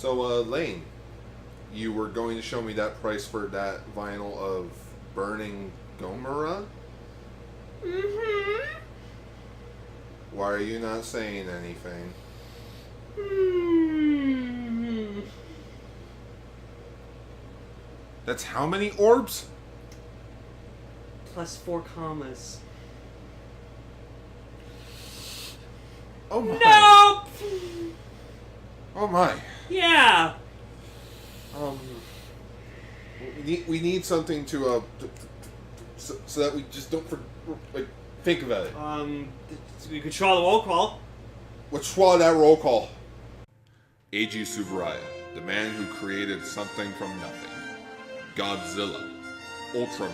So, Lane, you were going to show me that price for that vinyl of Burning Gomorrah? Mm-hmm. Why are you not saying anything? That's how many orbs? Plus 4 commas. Oh my. Nope! Oh my. Yeah. We need something to so that we just don't think about it. We could try the roll call. Let's swallow that roll call. Eiji Tsuburaya, the man who created something from nothing. Godzilla, Ultraman.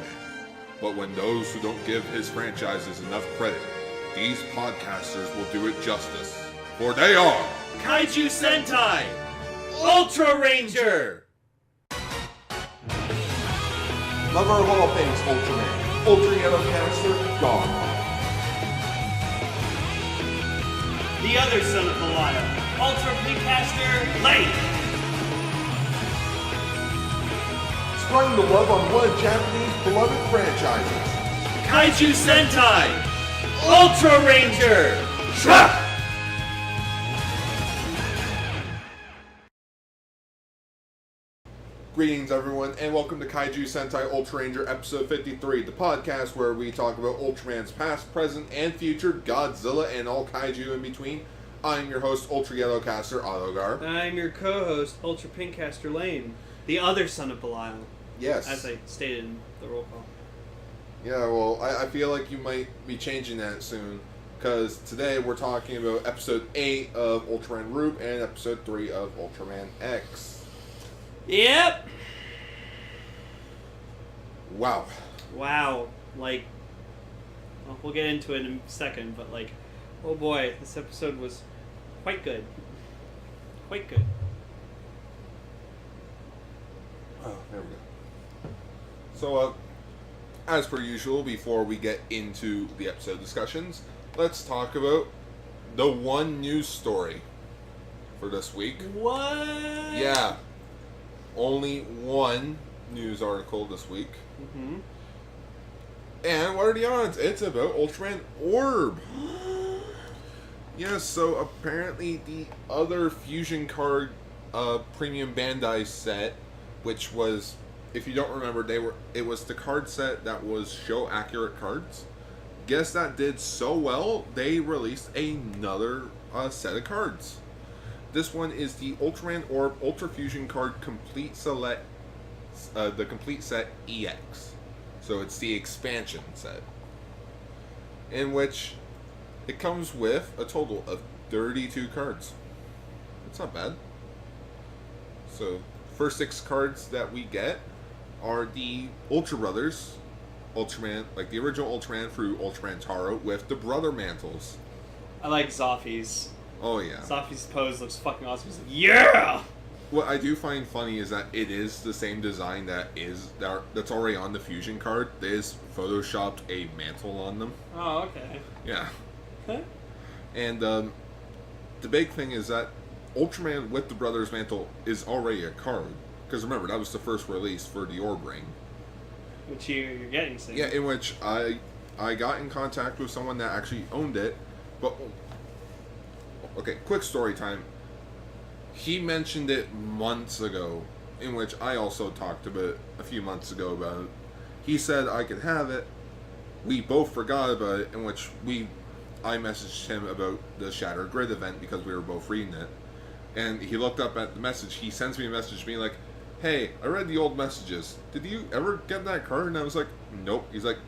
But when those who don't give his franchises enough credit, these podcasters will do it justice. For they are Kaiju Sentai Ultraranger. Love our Hall of Fame's Ultraman, Ultra Yellow Canister, gone. The other son of Belial, Ultra Pinkcaster Lane. Spreading the love on one of Japanese beloved franchises. Kaiju Sentai Ultraranger. SHUWA! Greetings everyone, and welcome to Kaiju Sentai Ultraranger episode 53, the podcast where we talk about Ultraman's past, present, and future, Godzilla, and all kaiju in between. I'm your host, Ultra Yellow Caster, AutoGar. I'm your co-host, Ultra Pinkcaster Lane, the other son of Belial. Yes. As I stated in the roll call. Yeah, well, I feel like you might be changing that soon, because today we're talking about episode 8 of Ultraman Roop and episode 3 of Ultraman X. Yep. Wow. Wow. Like, well, we'll get into it in a second, but like, oh boy, this episode was quite good. Quite good. Oh, there we go. So, as per usual, before we get into the episode discussions, let's talk about the one news story for this week. What? Yeah. Only one news article this week. Mm-hmm. And what are the odds? It's about Ultraman Orb. Yes, so apparently the other Fusion Card Premium Bandai set, which was, if you don't remember, it was the card set that was show accurate cards. Guess that did so well, they released another set of cards. This one is the Ultraman Orb Ultra Fusion Card Complete Select, the Complete Set EX. So it's the expansion set, in which it comes with a total of 32 cards. That's not bad. So, first 6 cards that we get are the Ultra Brothers, Ultraman, like the original Ultraman through Ultraman Taro, with the brother mantles. I like Zoffi's. Oh yeah. Zoffi's pose looks fucking awesome. He's like, yeah! What I do find funny is that it is the same design that's already on the Fusion card. They just photoshopped a mantle on them. Oh, okay. Yeah. Okay. And the big thing is that Ultraman with the Brothers Mantle is already a card. Because remember, that was the first release for the Orb Ring. Which you're getting soon. Yeah, in which I got in contact with someone that actually owned it. But, okay, quick story time. He mentioned it months ago, in which I also talked about a few months ago about it. He said I could have it. We both forgot about it, in which I messaged him about the Shattered Grid event because we were both reading it. And he looked up at the message. He sends me a message being like, hey, I read the old messages. Did you ever get that card? And I was like, nope. He's like,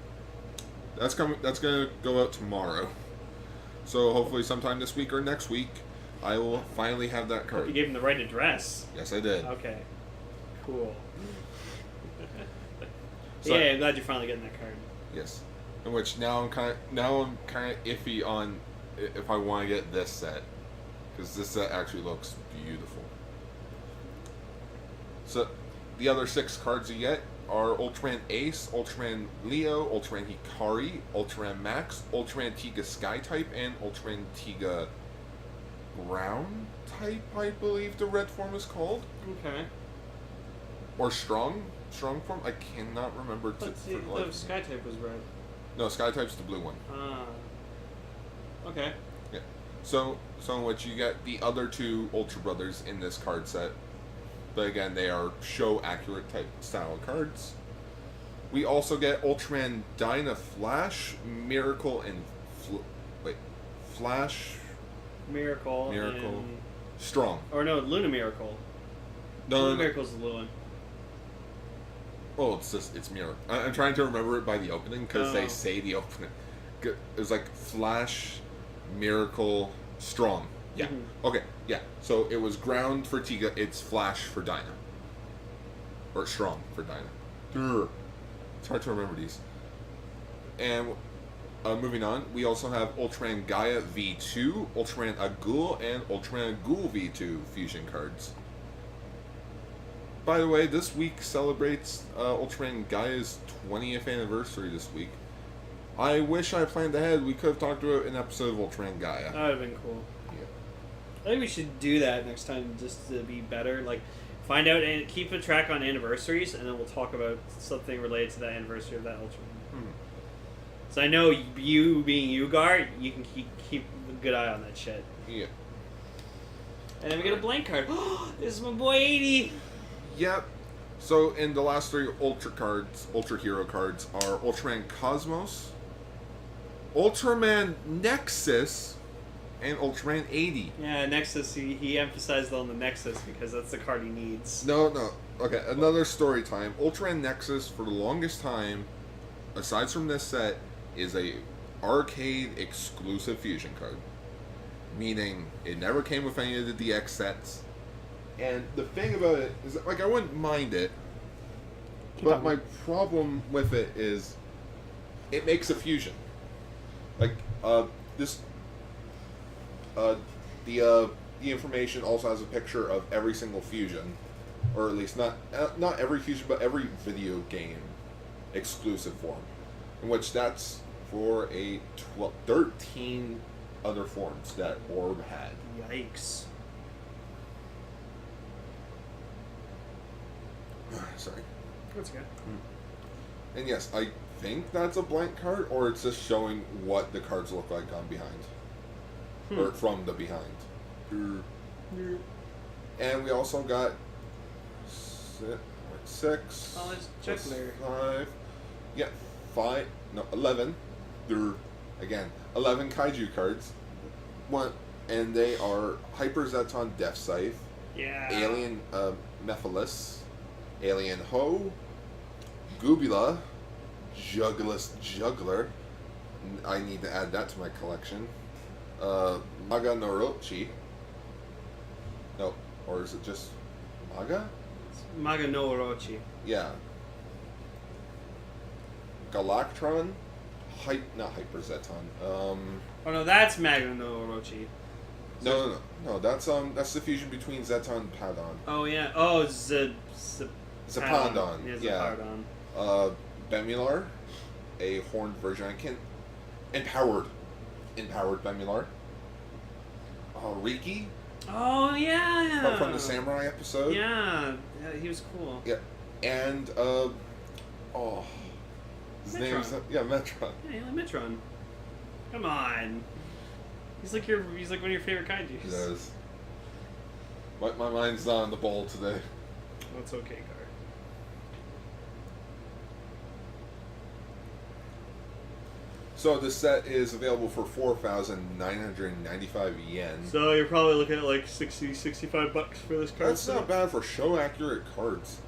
that's gonna go out tomorrow. So hopefully sometime this week or next week, I will finally have that card. Hope you gave him the right address. Yes, I did. Okay. Cool. So yeah, I'm glad you're finally getting that card. Yes. In which now I'm kind of iffy on if I want to get this set, because this set actually looks beautiful. So the other 6 cards you get are Ultraman Ace, Ultraman Leo, Ultraman Hikari, Ultraman Max, Ultraman Tiga Sky Type, and Ultraman Tiga ground type, I believe the red form is called. Okay. Or strong form. I cannot remember. The sky type was red. No, sky type's the blue one. Ah. Okay. Yeah. So in which you get the other two Ultra Brothers in this card set. But again, they are show accurate type style cards. We also get Ultraman Dyna Flash, Miracle, and Flash, Miracle, and Strong. Or no, Luna Miracle. Luna Miracle's the little one. Oh, it's Miracle. I'm trying to remember it by the opening because they say the opening. It was like Flash, Miracle, Strong. Yeah. Mm-hmm. Okay. Yeah. So it was Ground for Tiga. It's Flash for Dyna. Or Strong for Dyna. Durr. It's hard to remember these. And moving on, we also have Ultraman Gaia V2, Ultraman Agul, and Ultraman Agul V2 fusion cards. By the way, this week celebrates Ultraman Gaia's 20th anniversary this week. I wish I planned ahead. We could have talked about an episode of Ultraman Gaia. That would have been cool. Yeah. I think we should do that next time just to be better. Like, find out and keep a track on anniversaries, and then we'll talk about something related to that anniversary of that Ultraman. Hmm. So I know you being UGAR, you can keep a good eye on that shit. Yeah. And then we get a blank card. This is my boy 80! Yep. So in the last three Ultra Hero cards are Ultraman Cosmos, Ultraman Nexus, and Ultraman 80. Yeah, Nexus, he emphasized on the Nexus because that's the card he needs. No. Okay, another story time. Ultraman Nexus, for the longest time, aside from this set, is a arcade exclusive fusion card. Meaning, it never came with any of the DX sets. And the thing about it is, like, I wouldn't mind it, but my problem with it is, it makes a fusion. Like, the information also has a picture of every single fusion, or at least not every fusion, but every video game exclusive form, in which that's for 13 other forms that Orb had. Yikes. Sorry. That's good. And yes, I think that's a blank card, or it's just showing what the cards look like on behind. Or from the behind. And we also got 6. Oh, let's check there. 5. Yeah, 5. No, 11. Again, 11 Kaiju cards. And they are Hyper Zeton Death Scythe. Yeah. Alien Mephiles. Alien Ho, Gubula, Juggler. I need to add that to my collection. Maga Norochi. No, or is it just Maga? It's Maga no Orochi. Yeah. Galactron, not Hyper Zeton. Oh no, that's Maga no Orochi. No. That's the fusion between Zeton and Padon. Oh yeah. Oh, Zapandon. Yeah, Zapandon. Bemular, a horned version. I can't. Empowered Bemular. Riki. Oh yeah. From the Samurai episode. Yeah, he was cool. Yeah, and his name's Metron. Yeah, Metron. Come on. He's like one of your favorite kaijus. He does. My mind's not on the ball today. That's okay, Gar. So the set is available for 4,995 yen. So you're probably looking at like 65 bucks for this card. That's not bad for show accurate cards,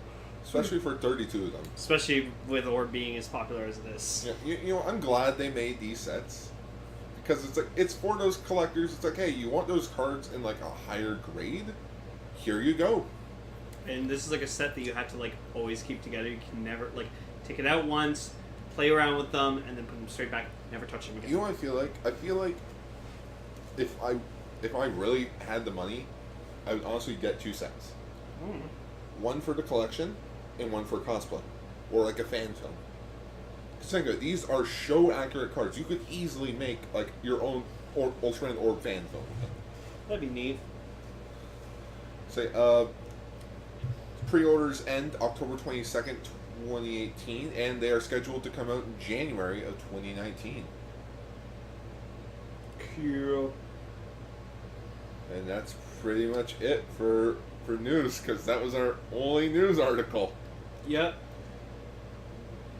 especially for 32 of them. Especially with Orb being as popular as it is. Yeah, you know, I'm glad they made these sets because it's for those collectors. It's like, hey, you want those cards in like a higher grade? Here you go. And this is like a set that you have to like always keep together. You can never like take it out once, play around with them, and then put them straight back. Never touch them again. You know what I feel like? I feel like if I really had the money, I would honestly get 2 sets. One for the collection and one for cosplay, or like a fan film. Think of it, these are show accurate cards. You could easily make like your own Ultraman Orb fan film with them. That'd be neat. Say, pre-orders end October 22nd, 2018, and they are scheduled to come out in January of 2019. Cool. And that's pretty much it for news, because that was our only news article. Yep.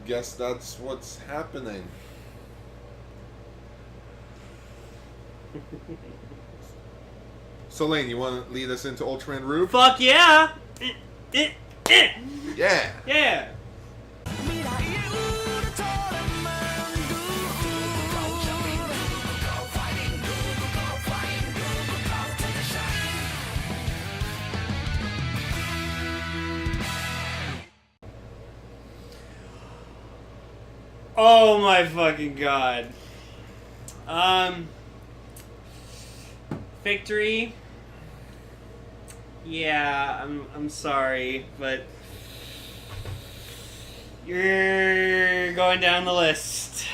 Guess that's what's happening. So, Lane, you want to lead us into Ultraman Rube? Fuck yeah! Yeah! Yeah! Oh my fucking god. Victory. Yeah, I'm sorry, but you're going down the list.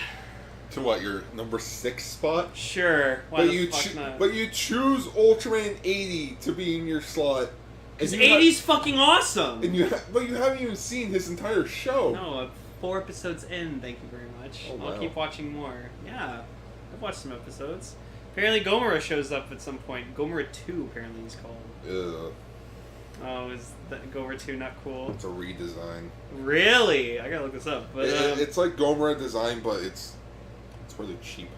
To what, your number 6 spot? Sure. Why But the you fuck not? but you choose Ultraman 80 to be in your slot. Because 80's fucking awesome. And but you haven't even seen his entire show. No, 4 episodes in. Thank you very much. Oh, I'll wow. keep watching more. Yeah, I've watched some episodes. Apparently, Gomora shows up at some point. Gomora 2, apparently he's called. Ugh, Oh, is that Gomora 2 not cool? it's a redesign. Really? I gotta look this up. But It's like Gomora design, but it's really cheap.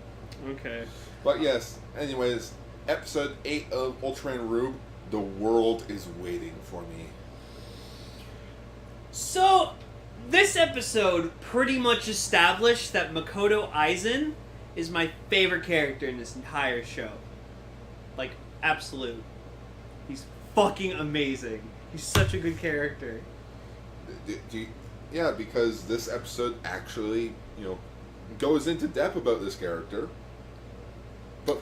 okay. But yes, anyways, episode 8 of Ultraman Rube, The World is Waiting for Me. So, this episode pretty much established that Makoto Aizen is my favorite character in this entire show. Like, absolute. He's fucking amazing. He's such a good character. Yeah, because this episode actually, goes into depth about this character. But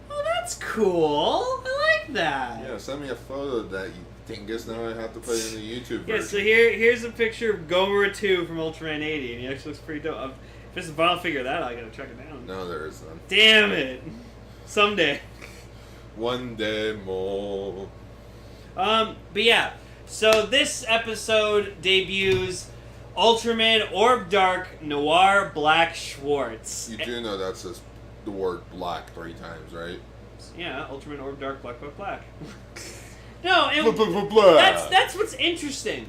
Oh, that's cool. I like that. yeah, send me a photo of that, you dingus. Now I have to put it in the YouTube version. Yeah, so here's a picture of Gomora 2 from Ultraman 80, and he actually looks pretty dope. If there's a vinyl figure of that, I gotta check it down. No, there is none. Damn it! Someday. One day more. But yeah, so this episode debuts Ultraman Orb Dark Noir Black Schwarz. You do know that says the word black 3 times, right? Yeah, Ultraman Orb Dark Black Black Black. No, that's what's interesting.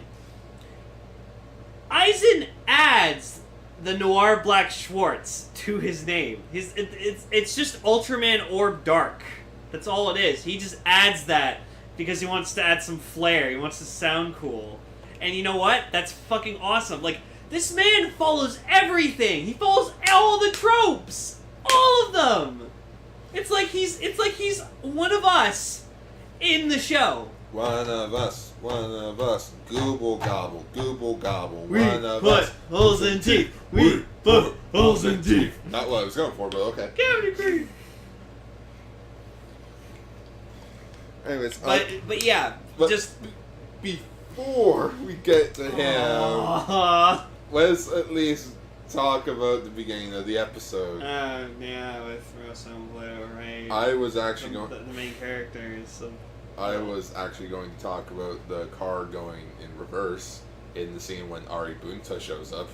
Aizen adds the Noir Black Schwarz to his name. It's just Ultraman Orb Dark. That's all it is. He just adds that because he wants to add some flair. He wants to sound cool. And you know what? That's fucking awesome. Like, this man follows everything. He follows all the tropes. All of them. It's like he's one of us in the show. One of us, gooble gobble, We one of put us. holes in teeth. We put holes in teeth. Not what I was going for, but okay. Cavity cream. Anyways, But yeah, but just before we get to him, let's at least talk about the beginning of the episode. Yeah, with Rosambleu, right? I was actually the main character is some. I was actually going to talk about the car going in reverse in the scene when Ari Bunta shows up.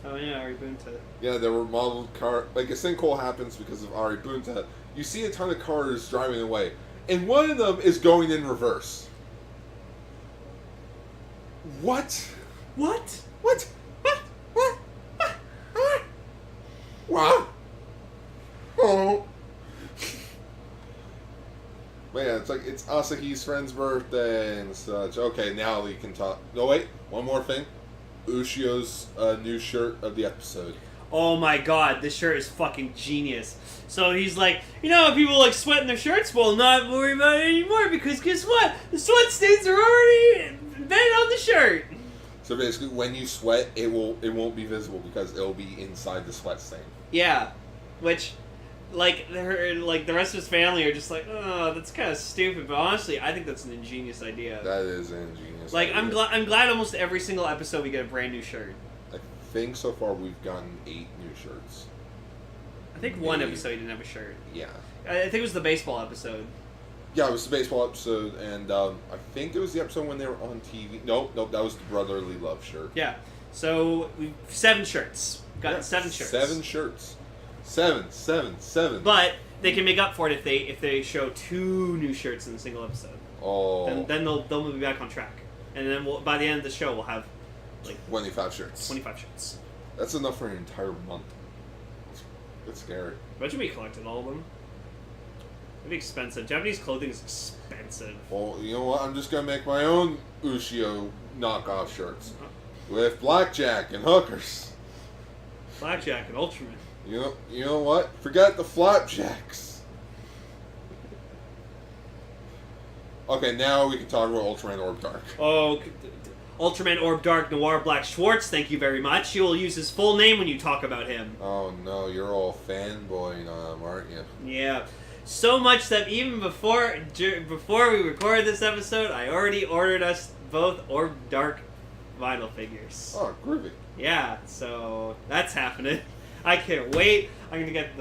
Oh yeah, Ari Bunta. Yeah, there were modeled car. Like, a sinkhole happens because of Ari Bunta. You see a ton of cars driving away, and one of them is going in reverse. What? What? What? What? What? What? What? What? Oh. But yeah, it's like, it's Asahi's friend's birthday and such. Okay, now we can talk. No, wait. One more thing. Ushio's new shirt of the episode. Oh my god, this shirt is fucking genius. So he's like, people like sweating their shirts. Well, not worry about it anymore because guess what? The sweat stains are already embedded on the shirt. So basically, when you sweat, it won't be visible because it'll be inside the sweat stain. Yeah, which, the rest of his family are just like, oh, that's kind of stupid. But honestly, I think that's an ingenious idea. That is an ingenious. Like, idea. I'm glad almost every single episode we get a brand new shirt. I think so far we've gotten 8 new shirts. I think one episode he didn't have a shirt. Yeah. I think it was the baseball episode. Yeah, it was the baseball episode, and I think it was the episode when they were on TV. Nope, that was the brotherly love shirt. Yeah. So, 7 shirts. Got Yeah, 7 shirts. 7 shirts. 7. But they can make up for it if they show 2 new shirts in a single episode. Oh. Then they'll be back on track. And then by the end of the show, we'll have, 25 shirts. 25 shirts. That's enough for an entire month. It's scary. Imagine we collected all of them. It'd be expensive. Japanese clothing is expensive. Well, you know what? I'm just gonna make my own Ushio knockoff shirts with blackjack and hookers. Blackjack and Ultraman. You know what? Forget the flapjacks. Okay, now we can talk about Ultraman Orb Dark. Oh, Ultraman Orb Dark Noir Black Schwarz, thank you very much. You will use his full name when you talk about him. Oh no, you're all fanboying on him, aren't you? Yeah. So much that even before we recorded this episode, I already ordered us both Orb Dark vinyl figures. Oh, groovy. Yeah, so that's happening. I can't wait. I'm gonna get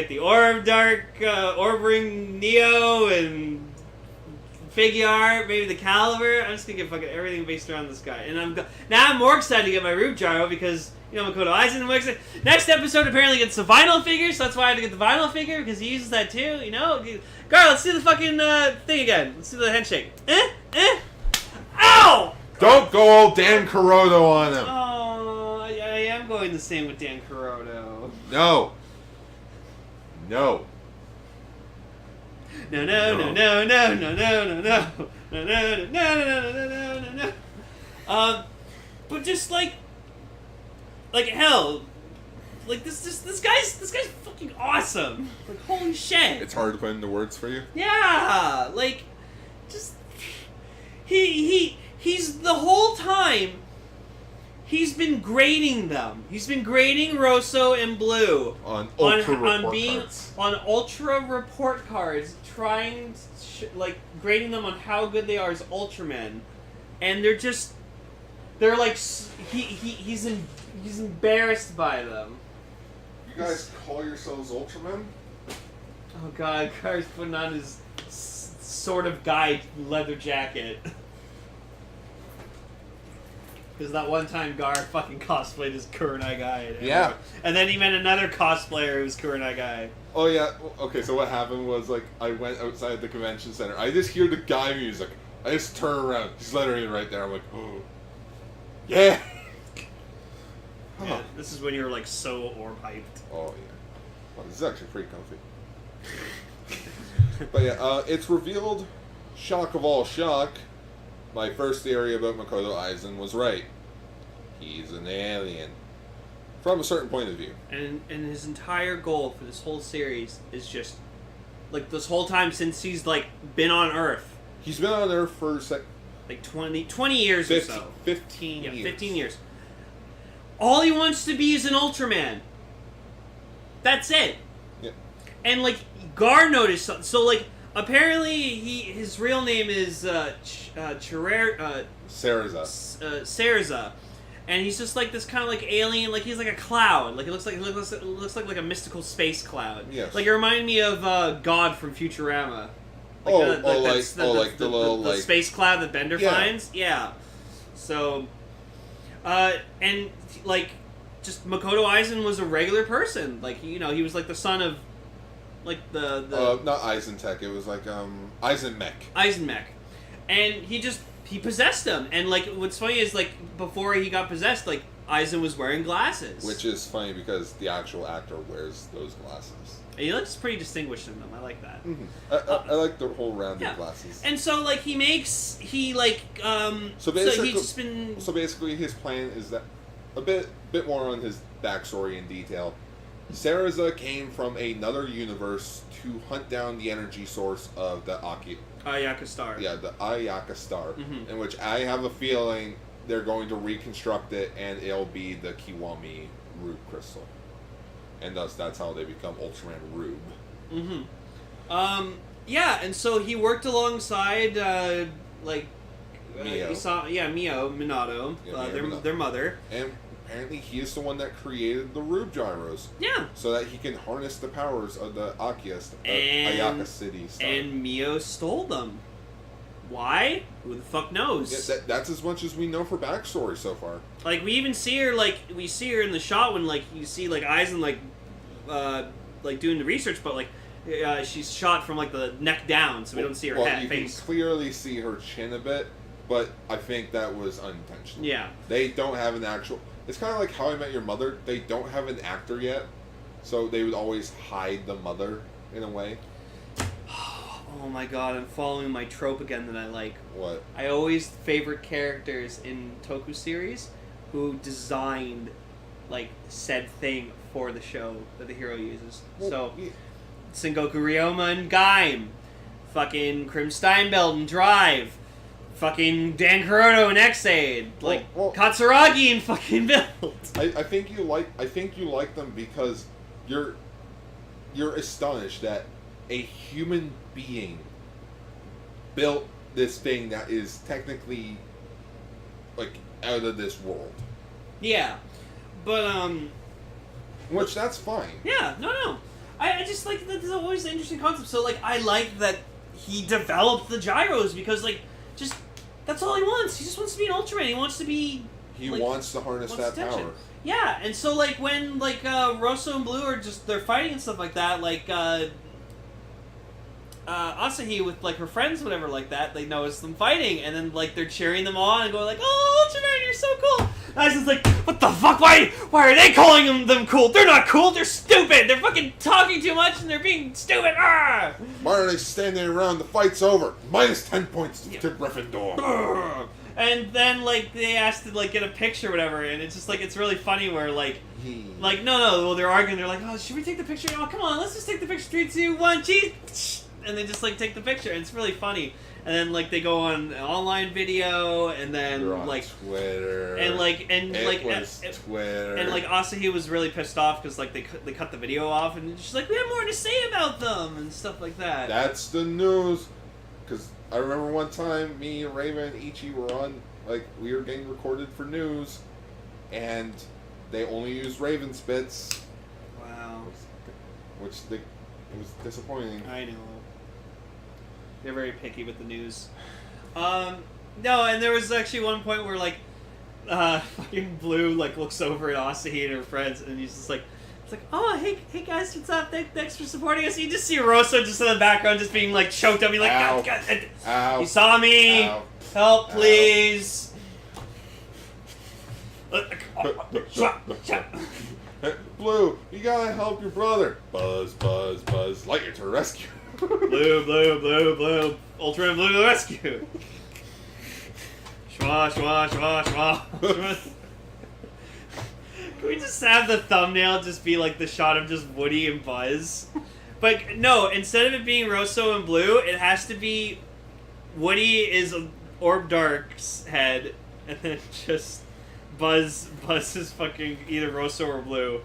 the Orb Dark, Orb Ring Neo, and figure art, maybe the Caliber. I'm just gonna get fucking everything based around this guy. And now I'm more excited to get my Rube Gyro because, Makoto Aizen works it. Next episode apparently gets the vinyl figure, so that's why I had to get the vinyl figure, because he uses that too, Girl, let's do the fucking thing again. Let's do the handshake. Ow! Don't go all Dan Kuroto on him. Oh, I am going the same with Dan Kuroto. No. No. But just like hell, this guy's fucking awesome. Like, holy shit. It's hard to put into words for you. Yeah, just he's the whole time. He's been grading them. He's been grading Rosso and Blue on Ultra report cards, trying grading them on how good they are as Ultramen, and they're like he's embarrassed by them. You guys call yourselves Ultramen? Oh god, Car's putting on his sort of guy leather jacket. Because that one time Gar fucking cosplayed as Kurenai Guy. Yeah. And then he met another cosplayer who was Kurenai Guy. Oh yeah, okay, so what happened was, I went outside the convention center. I just hear the guy music. I just turn around. He's literally right there. I'm like, oh. Yeah! Yeah, this is when you're, so orb hyped. Oh, yeah. Oh, this is actually pretty comfy. But yeah, it's revealed, shock of all shock, my first theory about Makoto Aizen was right. He's an alien. From a certain point of view. And his entire goal for this whole series is just, this whole time since he's, been on Earth. He's been on Earth for, 20 years 50, or so. 15 years. 15 years. All he wants to be is an Ultraman. That's it. Yeah. And, Gar noticed something. So, apparently his real name is Sarza. Sarza. And he's just this kind of alien, he's like a cloud. It looks like a mystical space cloud. Yes. It reminded me of God from Futurama. The space cloud that Bender finds. Yeah. So, and just Makoto Aizen was a regular person. He was the son of, not Eisentek. It was Eisenmech. Eisenmech, and he possessed him. And what's funny is before he got possessed, Aizen was wearing glasses. Which is funny because the actual actor wears those glasses. And he looks pretty distinguished in them. I like that. Mm-hmm. I like the whole rounded glasses. And so So basically his plan is that a bit more on his backstory in detail. Sarza came from another universe to hunt down the energy source of the Ayaka Star. Yeah, the Ayaka Star, in which I have a feeling they're going to reconstruct it, and it'll be the Kiwami Rube Crystal, and thus that's how they become Ultraman Rube. Yeah, and so he worked alongside Mio. Mio Minato, their mother. And apparently he is the one that created the Rube gyros. Yeah. So that he can harness the powers of the Ayaka City stuff. And Mio stole them. Why? Who the fuck knows? Yeah, that's as much as we know for backstory so far. Like, we even see her, like, we see her in the shot when, like, you see, like, Aizen, like doing the research, but, like, she's shot from, like, the neck down, so we don't see her head, you face. can clearly see her chin a bit, but I think that was unintentional. Yeah. They don't have an actual... It's kind of like How I Met Your Mother. They don't have an actor yet, so they would always hide the mother, in a way. Oh my god, I'm following my trope again that I like. What? I always favorite characters in Toku series who designed, like, said thing for the show that the hero uses. Well, so, yeah. Sengoku Ryoma and Gaim. Fucking Krim Steinbeld and Drive. Fucking Dan Kuroto and X-Aid. Like, Katsuragi and fucking Build. I think you like them because you're astonished that a human being built this thing that is technically, like, out of this world. Yeah. But, Which, that's fine. yeah, no. I just, like, that's always an interesting concept. So, like, I like that he developed the gyros because, like, just, that's all he wants. He just wants to be an Ultraman. He wants to be... He like, wants to harness that attention. power. Yeah, and so, like, when, like, Rosso and Blue are just, they're fighting and stuff like that, like, Asahi with, like, her friends, whatever, like that, they notice them fighting, and then, like, they're cheering them on and going, like, oh, Ultraman, you're so cool! And Aizen's like, what the fuck? Why are they calling them cool? They're not cool, they're stupid! They're fucking talking too much and they're being stupid! Ah! Why are they standing around? The fight's over. Minus 10 points to Gryffindor. And then, like, they asked to, like, get a picture or whatever, and it's just, like, it's really funny where, like, no, well, they're arguing, they're like, oh, should we take the picture? Oh, come on, let's just take the picture. 3, 2, 1, cheese! And they just, like, take the picture, and it's really funny. And then, like, they go on an online video, and then, They're on like... Twitter. And, like, Twitter. And, like, Asahi was really pissed off because, like, they cut the video off, and she's like, we have more to say about them, and stuff like that. That's the news. Because I remember one time, me, Raven, and Ichi were on, like, we were getting recorded for news, and they only used Raven spits. Wow. Which, it was disappointing. I know. They're very picky with the news. No, and there was actually one point where, like, fucking Blue, like, looks over at Asahi and her friends, and he's just like, it's like, oh, hey guys, what's up? Thanks for supporting us. You just see Rosso just in the background just being, like, choked up. He's like, Ow. God. Ow. You saw me. Ow. Help, please. Blue, you gotta help your brother. Buzz, buzz, buzz. Lightyear to the rescue. Blue. Ultraman Blue to the rescue. Shwa. Can we just have the thumbnail just be like the shot of just Woody and Buzz? But no, instead of it being Rosso and Blue, it has to be Woody is Orb Dark's head, and then just Buzz is fucking either Rosso or Blue.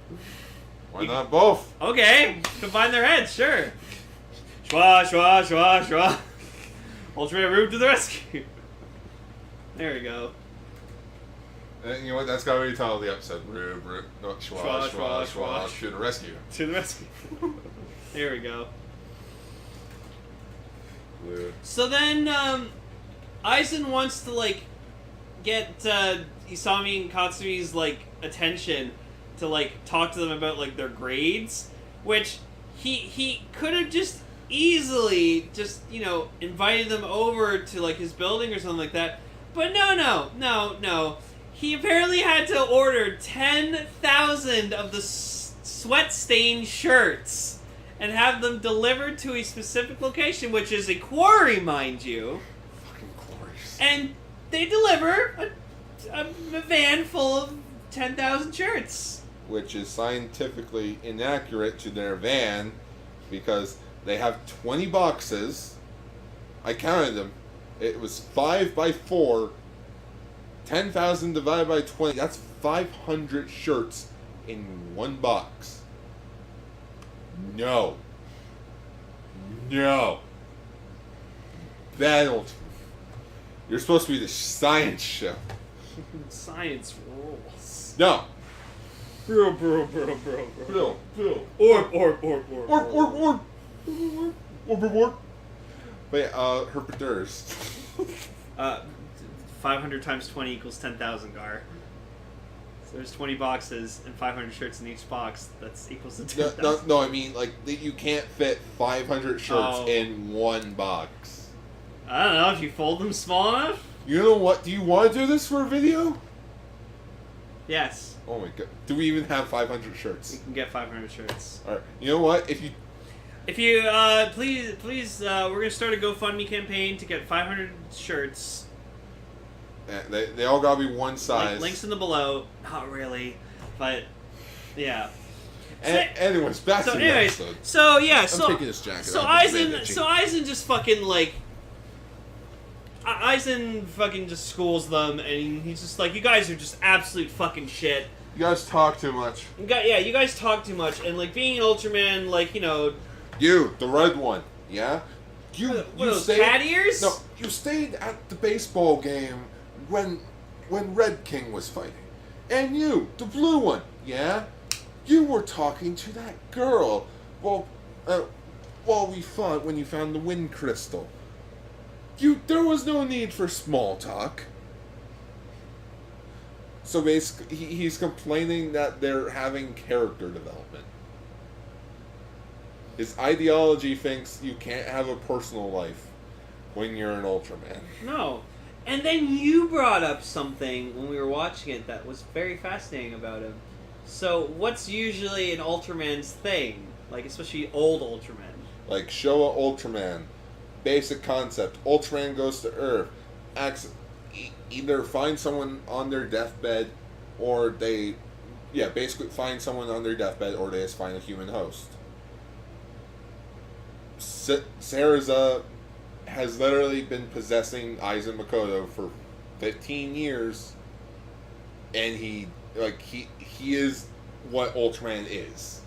Why not both? Okay, combine their heads, sure. Shwa. Ultraman Rube to the rescue. There we go. And you know what? That's got to be the title of the episode. Rube, no, Schwa, to the rescue. To the rescue. There we go. Blue. So then, Aizen wants to, like, get Isami and Katsumi's, like, attention to, like, talk to them about, like, their grades, which he could have just easily just, you know, invited them over to, like, his building or something like that. But no. He apparently had to order 10,000 of the sweat-stained shirts and have them delivered to a specific location, which is a quarry, mind you. Fucking quarries. And they deliver a van full of 10,000 shirts. Which is scientifically inaccurate to their van because they have 20 boxes. I counted them. It was 5 by 4. 10,000 divided by 20. That's 500 shirts in one box. No. Battle. You're supposed to be the science show. Science rules. No. Bro. Bill. Orb. But yeah, herpeteurs. 500 times 20 equals 10,000 Gar. So there's 20 boxes and 500 shirts in each box. That's equals to 10,000. No, I mean, like, you can't fit 500 shirts Oh. in one box. I don't know, if you fold them small enough? You know what? Do you want to do this for a video? Yes. Oh my god. Do we even have 500 You shirts? can get 500 shirts. Alright, you know what? If you... If you, please, we're going to start a GoFundMe campaign to get 500 shirts. They all gotta be one size. Links in the below. Not really, but, yeah. Anyways, back to the episode. So, yeah, I'm taking this jacket so off. Eisen just fucking, like... Eisen fucking just schools them, and he's just like, you guys are just absolute fucking shit. You guys talk too much. You guys talk too much, and, like, being an Ultraman, like, you know... You, the red one, yeah? What are those, cat ears? No, you stayed at the baseball game when Red King was fighting. And you, the blue one, yeah? You were talking to that girl while we fought when you found the wind crystal. There was no need for small talk. So basically, he's complaining that they're having character development. His ideology thinks you can't have a personal life when you're an Ultraman. No. And then you brought up something when we were watching it that was very fascinating about him. So, what's usually an Ultraman's thing? Like, especially old Ultraman. Like Showa Ultraman. Basic concept. Ultraman goes to Earth. Either find someone on their deathbed, or they... Yeah, basically find someone on their deathbed, or they just find a human host. Sarah's has literally been possessing Aizen Makoto for 15 years, and he is what Ultraman is,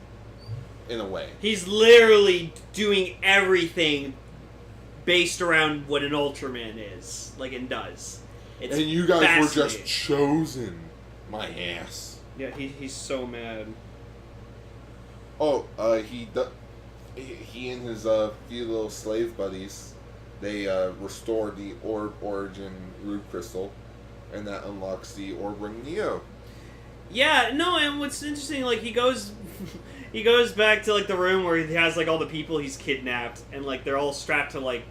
in a way. He's literally doing everything based around what an Ultraman is, like, and does. It's and you guys were just fascinating. chosen, my ass. Yeah, he's so mad. Oh, he and his few little slave buddies, they restore the origin root crystal, and that unlocks the Orb Ring Neo. Yeah, no, and what's interesting, like, he goes back to, like, the room where he has, like, all the people he's kidnapped, and, like, they're all strapped to, like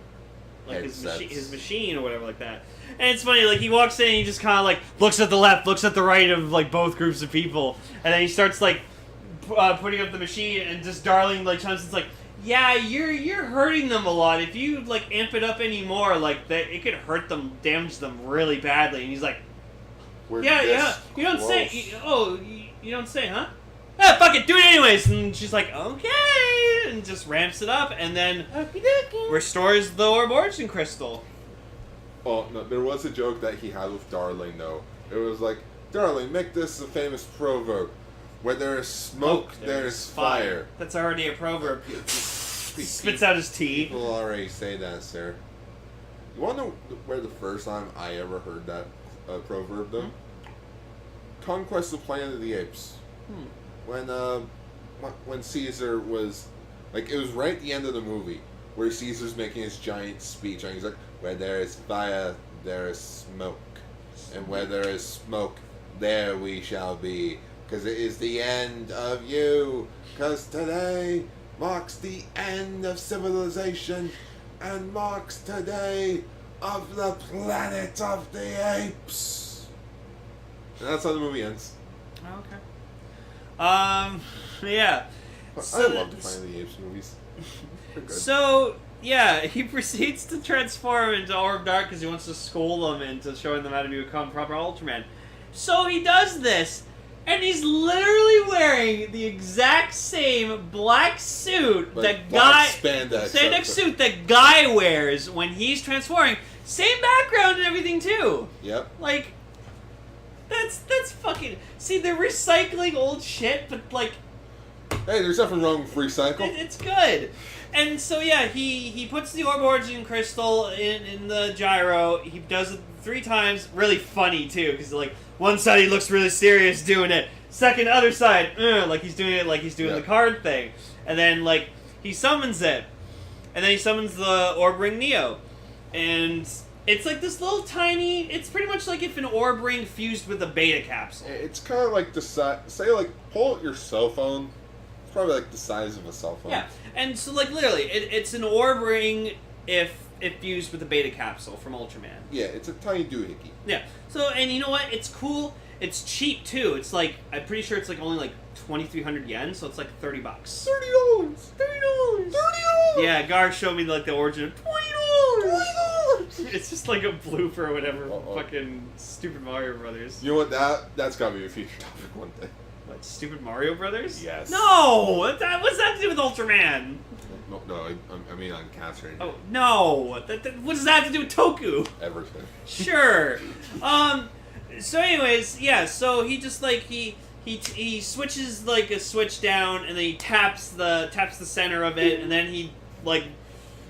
his machine or whatever like that. And it's funny, like, he walks in and he just kind of, like, looks at the left, looks at the right of, like, both groups of people, and then he starts, like, putting up the machine, and just Darling, like, Johnson's like, yeah, you're hurting them a lot. If you, like, amp it up anymore, like, it could hurt them, damage them really badly. And he's like, yeah, you don't say, you don't say, huh? Ah, fuck it, do it anyways. And she's like, okay, and just ramps it up, and then restores the Orb Origin Crystal. Oh, no, there was a joke that he had with Darling, though. It was like, Darling, make this a famous proverb. Where there is smoke, there is fire. That's already a proverb. Spits out his tea. People already say that, sir. You want to know where the first time I ever heard that proverb, though? Conquest of Planet of the Apes. When Caesar was... Like, it was right at the end of the movie, where Caesar's making his giant speech, and he's like, where there is fire, there is smoke. And where there is smoke, there we shall be. Because it is the end of you. Because today marks the end of civilization. And marks today of the planet of the apes. And that's how the movie ends. Okay. Yeah. I love the Planet of the Apes movies. They're good. So, yeah, he proceeds to transform into Orb Dark because he wants to school them into showing them how to become proper Ultraman. So he does this. And he's literally wearing the exact same black suit spandex suit that Guy wears when he's transforming. Same background and everything too. Yep. Like, that's fucking. See, they're recycling old shit, but like. Hey, there's nothing wrong with recycle. It's good. And so yeah, he puts the Orb Origin Crystal in the gyro. He does it 3 times. Really funny too, because like one side he looks really serious doing it. Second, other side, like he's doing it like he's doing the card thing. And then like he summons it, and then he summons the Orb Ring Neo, and it's like this little tiny. It's pretty much like if an Orb Ring fused with a Beta capsule. It's kind of like the size. Say like pull out your cell phone. It's probably like the size of a cell phone. Yeah, and so like literally, it's an Orb Ring if it fused with a Beta capsule from Ultraman. Yeah, it's a tiny doohickey. Yeah. So and you know what? It's cool. It's cheap too. It's like I'm pretty sure it's like only like 2,300 yen, so it's like $30. $30. $30. Yeah, Gar showed me like the origin of $20. It's just like a blooper or whatever. Fucking stupid Mario Brothers. You know what? That's gotta be a future topic one day. What, stupid Mario Brothers? Yes. No. What's that to do with Ultraman? No, I mean on Castranger. Oh no. What does that have to do with Toku? Everything. Sure. So anyways, yeah, so he just like he switches like a switch down and then he taps the center of it and then he like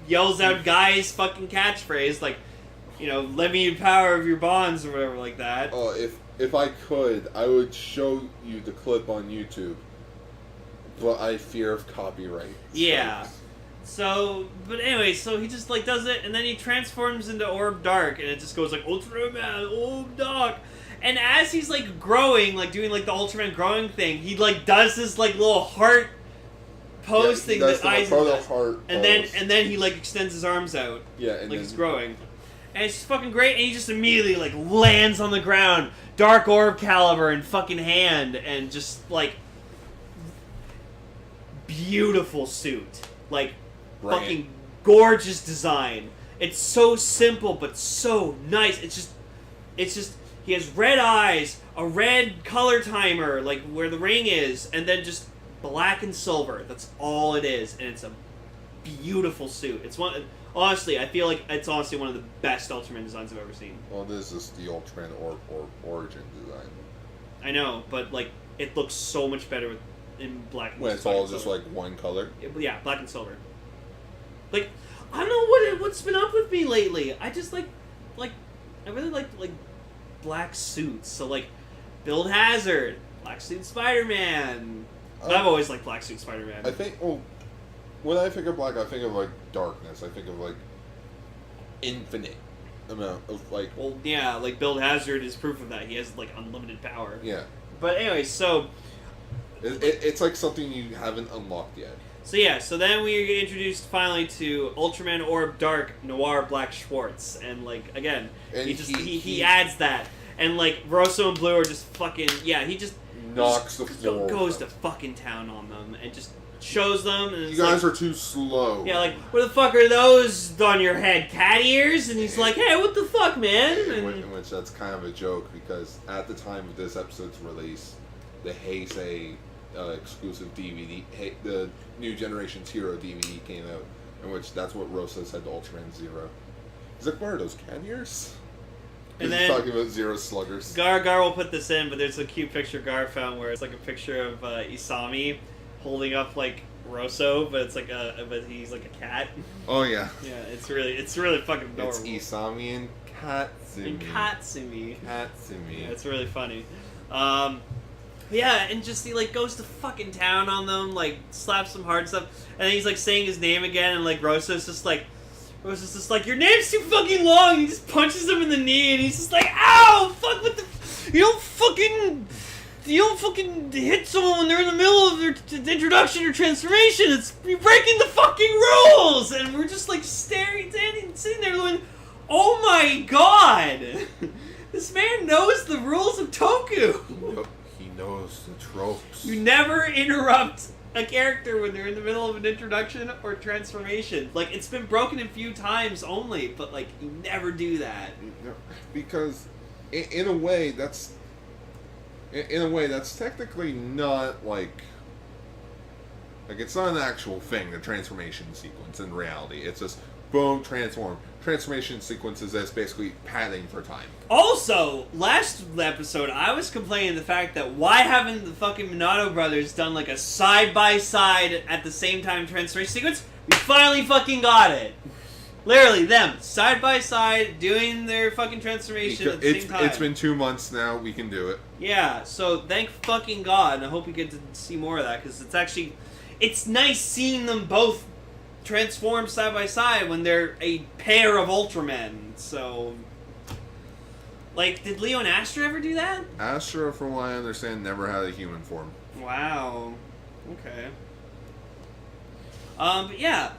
yells out Guy's fucking catchphrase like, you know, let me the power of your bonds or whatever like that. Oh, if I could, I would show you the clip on YouTube. But I fear of copyright. Yeah. So, but anyway, so he just like does it, and then he transforms into Orb Dark, and it just goes like Ultraman, Orb Dark, and as he's like growing, like doing like the Ultraman growing thing, he like does this like little heart pose thing that Aizen does, and then he like extends his arms out, and like he's growing, and it's just fucking great, and he just immediately like lands on the ground, Dark Orb Caliber in fucking hand, and just like beautiful suit, like. Fucking gorgeous design. It's so simple but so nice. It's just he has red eyes, a red color timer like where the ring is, and then just black and silver. That's all it is, and it's a beautiful suit. It's honestly, I feel like it's honestly one of the best Ultraman designs I've ever seen. Well, this is the Ultraman Origin design. I know, but like it looks so much better in black and when it's all just like one color. Yeah, black and silver. Like, I don't know what's been up with me lately. I just like I really like black suits. So like, Build Hazard, black suit Spider-Man. I've always liked black suit Spider-Man. I think. Well, when I think of black, I think of like darkness. I think of like infinite amount of like. Well, yeah, like Build Hazard is proof of that. He has like unlimited power. Yeah. But anyway, so. It's like something you haven't unlocked yet. So yeah, so then we get introduced finally to Ultraman Orb Dark Noir Black Schwarz, and like again, and he adds that, and like Rosso and Blue are just fucking he just knocks the floor. Goes to fucking town on them and just shows them. And you guys are too slow. Yeah, like what the fuck are those on your head, cat ears? And he's like, hey, what the fuck, man? In which that's kind of a joke because at the time of this episode's release, the Heisei exclusive DVD, the New Generation's Hero DVD came out, in which that's what Rosa said to Ultraman Zero. He's like, what are those, cat ears? And then he's talking about Zero sluggers. Gar will put this in, but there's a cute picture Gar found where it's like a picture of Isami holding up like Rosso, but it's like but he's like a cat. Oh yeah. Yeah, it's really fucking adorable. It's Isami and Katsumi. Katsumi. Yeah, it's really funny. Yeah, and just he like goes to fucking town on them, like slaps some hard stuff, and then he's like saying his name again, and like Rosso's just like, your name's too fucking long. And he just punches him in the knee, and he's just like, ow, fuck, what the, you don't fucking hit someone when they're in the middle of their introduction or transformation. You're breaking the fucking rules, and we're just like sitting there going, oh my god, this man knows the rules of Toku. Knows the tropes. You never interrupt a character when they're in the middle of an introduction or transformation. Like, it's been broken a few times only, but like you never do that. Because in a way that's technically not like it's not an actual thing, the transformation sequence in reality. It's just boom, transform. Transformation sequences that's basically padding for time. Also, last episode, I was complaining the fact that why haven't the fucking Minato brothers done like a side-by-side at the same time transformation sequence? We finally fucking got it. Literally, them, side by side, doing their fucking transformation at the same time. It's been 2 months now. We can do it. Yeah, so thank fucking God, and I hope we get to see more of that, because it's actually... It's nice seeing them both transform side by side when they're a pair of Ultramen, so... Like, did Leo and Astra ever do that? Astra, from what I understand, never had a human form. Wow. Okay. But yeah.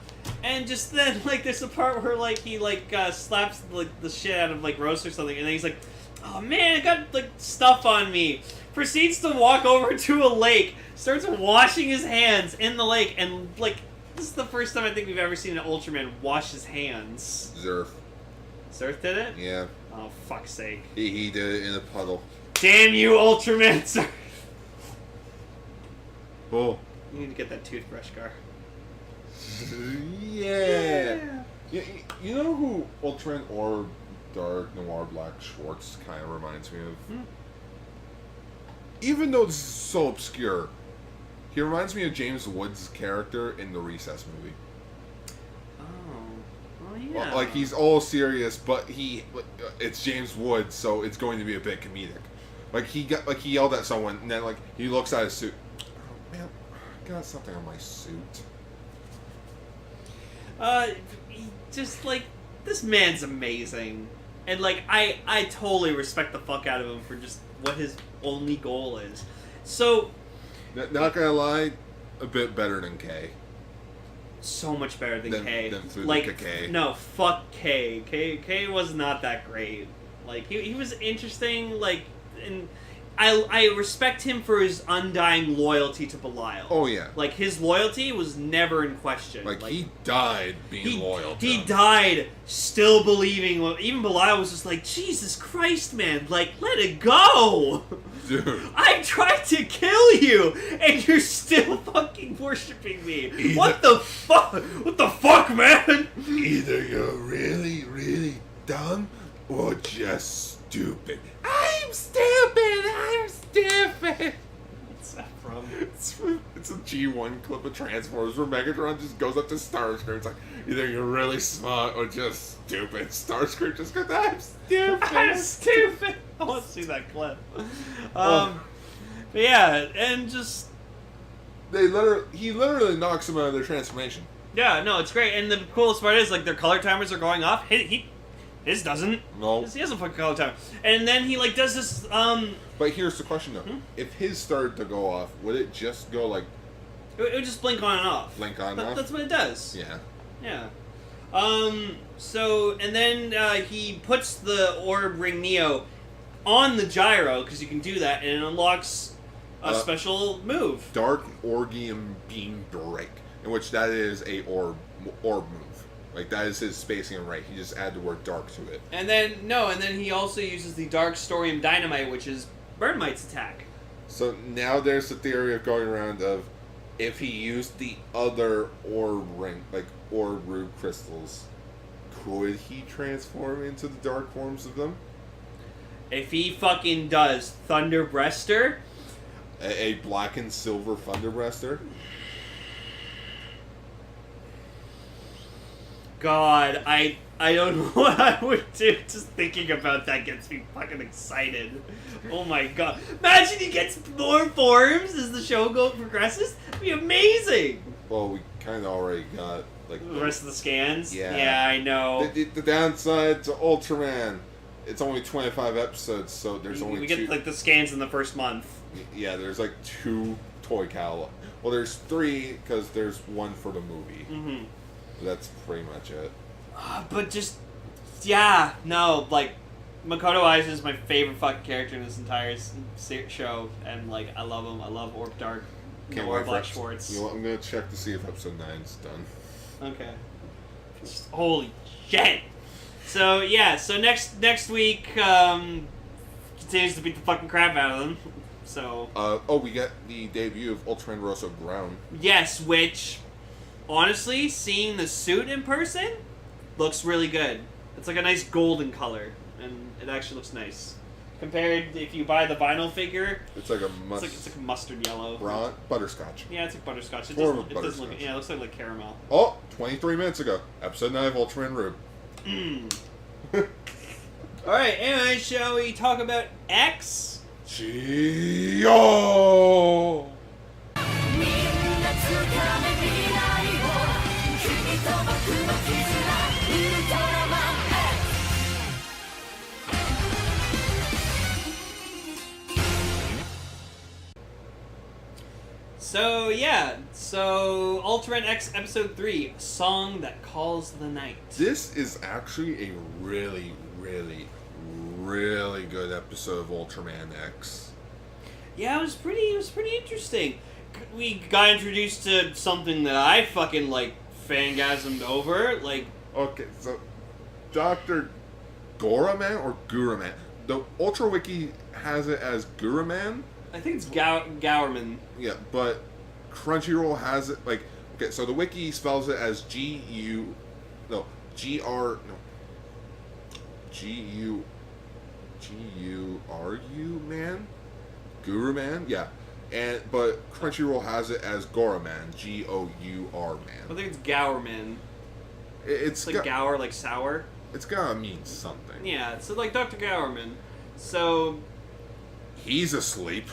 And just then, like, there's a part where, like, he, like, slaps, like, the shit out of, like, Rose or something, and then he's like, oh, man, I got, like, stuff on me. Proceeds to walk over to a lake, starts washing his hands in the lake, and, like, this is the first time I think we've ever seen an Ultraman wash his hands. Zerf. Zerf did it? Yeah. Oh, fuck's sake. He did it in a puddle. Damn you, Ultraman, Zerf! Oh. You need to get that toothbrush, Gar. Yeah. You know who Ultraman or Dark Noir Black Schwarz kind of reminds me of? Even though this is so obscure, he reminds me of James Woods' character in the Recess movie. Oh yeah. Well, like, he's all serious, but it's James Woods, so it's going to be a bit comedic. Like, he yelled at someone, and then, like, he looks at his suit. Oh, man, I got something on my suit. Just, like, this man's amazing. And, like, I totally respect the fuck out of him for just what his only goal is. So... Not gonna lie, a bit better than K. So much better than K. Than through like, the K. No, fuck K. K was not that great. Like, he was interesting, like, and... I respect him for his undying loyalty to Belial. Oh, yeah. Like, his loyalty was never in question. Like he died being loyal to He him. died still believing... Even Belial was just like, Jesus Christ, man. Like, let it go! Dude. I tried to kill you, and you're still fucking worshipping me. What the fuck? What the fuck, man? Either you're really, really dumb, or just stupid. I'm stupid! I'm stupid! What's that from? It's a G1 clip of Transformers where Megatron just goes up to Starscream. It's like, either you're really smart or just stupid. Starscream just goes, I'm stupid! I'm stupid! I want to see that clip. But yeah, and just... He literally knocks them out of their transformation. Yeah, no, it's great. And the coolest part is, like, their color timers are going off. His doesn't. No. He doesn't fucking color timer. And then he, like, does this, But here's the question, though. If his started to go off, would it just go, like... It would just blink on and off. Blink on and off? That's what it does. Yeah. Yeah. So, and then he puts the Orb Ring Neo on the gyro, because you can do that, and it unlocks a special move. Dark Orgium Beam Break, in which that is a orb move. Like, that is his spacing right. He just added the word dark to it. And then he also uses the Dark Storium Dynamite, which is Burnmite's attack. So now there's the theory of going around of if he used the other orb ring, like orb root crystals, could he transform into the dark forms of them? If he fucking does Thunder Breaster... A black and silver Thunder Breaster? God, I don't know what I would do. Just thinking about that gets me fucking excited. Oh my god. Imagine he gets more forms as the show progresses. That'd be amazing. Well, we kind of already got, like... The rest of the scans? Yeah. Yeah, I know. The downside to Ultraman, it's only 25 episodes, so there's only we two... get, like, the scans in the first month. Yeah, there's, like, 2 toy catalog. Well, there's 3, because there's 1 for the movie. Mm-hmm. That's pretty much it. But just... Yeah, no, like... Makoto Aizen is my favorite fucking character in this entire show, and, like, I love him. I love Orb Dark, Noir Black Schwarz. You know what, I'm gonna check to see if episode 9's done. Okay. Just, holy shit! So, yeah, so next week, continues to beat the fucking crap out of them. So... we got the debut of Ultraman Rosso Ground. Yes, which... Honestly, seeing the suit in person looks really good. It's like a nice golden color, and it actually looks nice. Compared if you buy the vinyl figure, It's like a it's like mustard yellow. butterscotch. Yeah, it's like butterscotch. It Form doesn't, of it doesn't look. butterscotch. Yeah, it looks like caramel. Oh, 23 minutes ago, episode 9 of Ultraman Rube. All right. Anyway, shall we talk about X? Chio! So yeah, so Ultraman X episode 3, Song That Calls the Night. This is actually a really, really, really good episode of Ultraman X. Yeah, it was pretty interesting. We got introduced to something that I fucking like fangasmed over, like. Okay, so Dr. Goraman or Guraman? The Ultra Wiki has it as Guraman. I think it's Gowerman. Yeah, but Crunchyroll has it like, okay, so the wiki spells it as G-R, G-U-R-U, man? Guru Man? Yeah. But Crunchyroll has it as Goraman, G-O-U-R, I man. think it's Gowerman. It's like Gower, like sour. It's gotta mean something. Yeah, so like Dr. Gowerman. So He's asleep.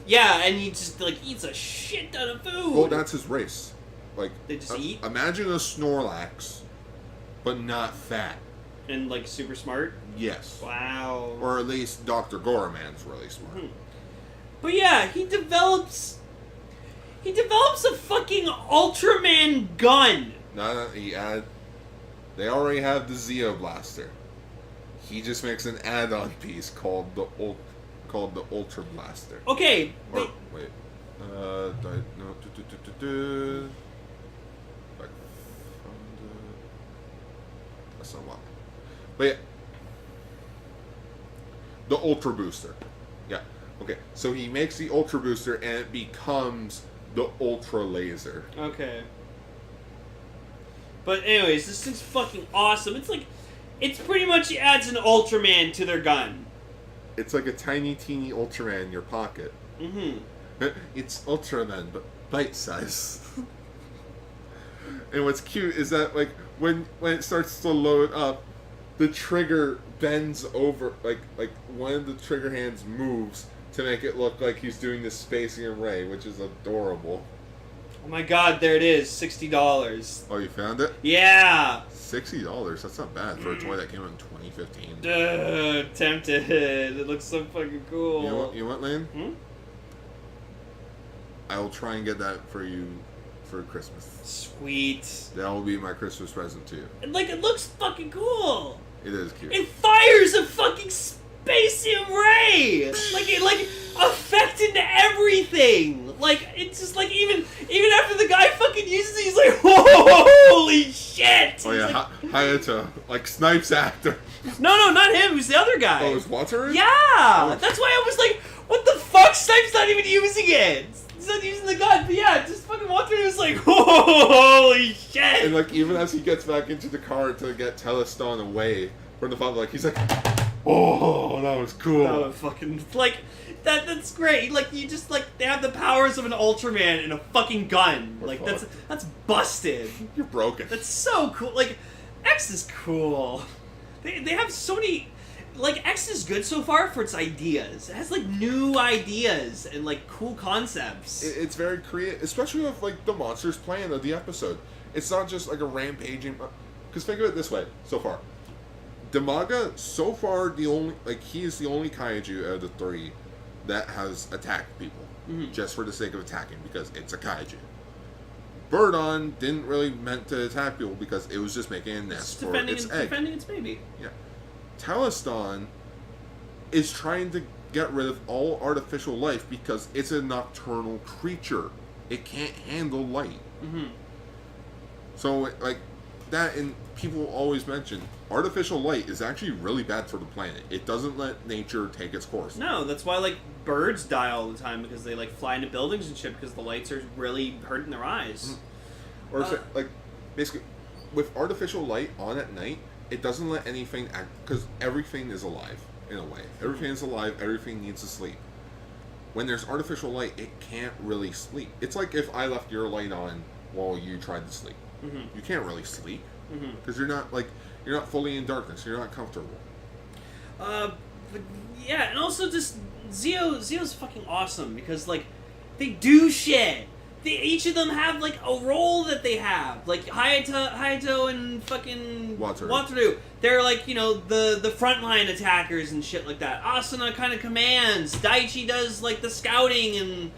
yeah, and he just like eats a shit ton of food. Well, that's his race. Like, They just eat? Imagine a Snorlax, but not fat. And like super smart. Yes. Wow. Or at least Dr. Goraman's really smart. But yeah, he develops a fucking Ultraman gun. They already have the Zeo Blaster. He just makes an add-on piece called the Ultra Blaster. Okay. Or, wait. That's not why. But yeah. The Ultra Booster. Yeah. Okay. So he makes the Ultra Booster and it becomes the Ultra Laser. Okay. But anyways, this thing's fucking awesome. It's pretty much he adds an Ultraman to their gun. It's like a tiny, teeny Ultraman in your pocket. Mm-hmm. It's Ultraman, but bite size. And what's cute is that, like, when it starts to load up, the trigger bends over, like one of the trigger hands moves to make it look like he's doing this spacing array, which is adorable. Oh my god, there it is, $60. Oh, you found it? Yeah! $60, that's not bad for a toy that came out in 2015. Tempted. It looks so fucking cool. You know what, Lane? Hmm? I will try and get that for you for Christmas. Sweet. That will be my Christmas present to you. And like, it looks fucking cool. It is cute. It fires a fucking spacium ray! Like affected everything! Like, it's just like, even after the guy fucking uses it, he's like, holy shit! Oh yeah, Hayato, like Snipes actor. No, not him, it was the other guy. Oh, it was Wataru? Yeah! Oh. That's why I was like, what the fuck? Snipes not even using it! He's not using the gun, but yeah, just fucking Wataru was like, holy shit! And like, even as he gets back into the car to get Teleston away from the father, like, he's like, oh, that was cool. That was fucking, like, that's great. Like, you just, like, they have the powers of an Ultraman in a fucking gun. We're Like, fucked. that's busted. You're broken. That's so cool. Like, X is cool. They have so many... Like, X is good so far for its ideas. It has, like, new ideas and, like, cool concepts. It's very creative, especially with, like, the monsters plan of the episode. It's not just, like, a rampaging... Because think of it this way, so far. Damaga, so far, he is the only kaiju out of the three that has attacked people. Mm-hmm. Just for the sake of attacking, because it's a kaiju. Birdon didn't really meant to attack people because it was just making a nest for its egg. Defending its baby. Yeah. Teleston is trying to get rid of all artificial life because it's a nocturnal creature. It can't handle light. Mm-hmm. So, like, that, and people always mention, artificial light is actually really bad for the planet. It doesn't let nature take its course. No, that's why, like, birds die all the time because they, like, fly into buildings and shit because the lights are really hurting their eyes. Or, like, basically, with artificial light on at night, it doesn't let anything act, because everything is alive. in a way. Everything is alive. Everything needs to sleep. When there's artificial light, it can't really sleep. It's like if I left your light on while you tried to sleep. You can't really sleep because you're not fully in darkness. You're not comfortable. But yeah, and also just Zeo's fucking awesome because like they do shit. Each of them have like a role that they have. Like Hayato and fucking Wataru. They're like, you know, the frontline attackers and shit like that. Asuna kind of commands. Daichi does like the scouting and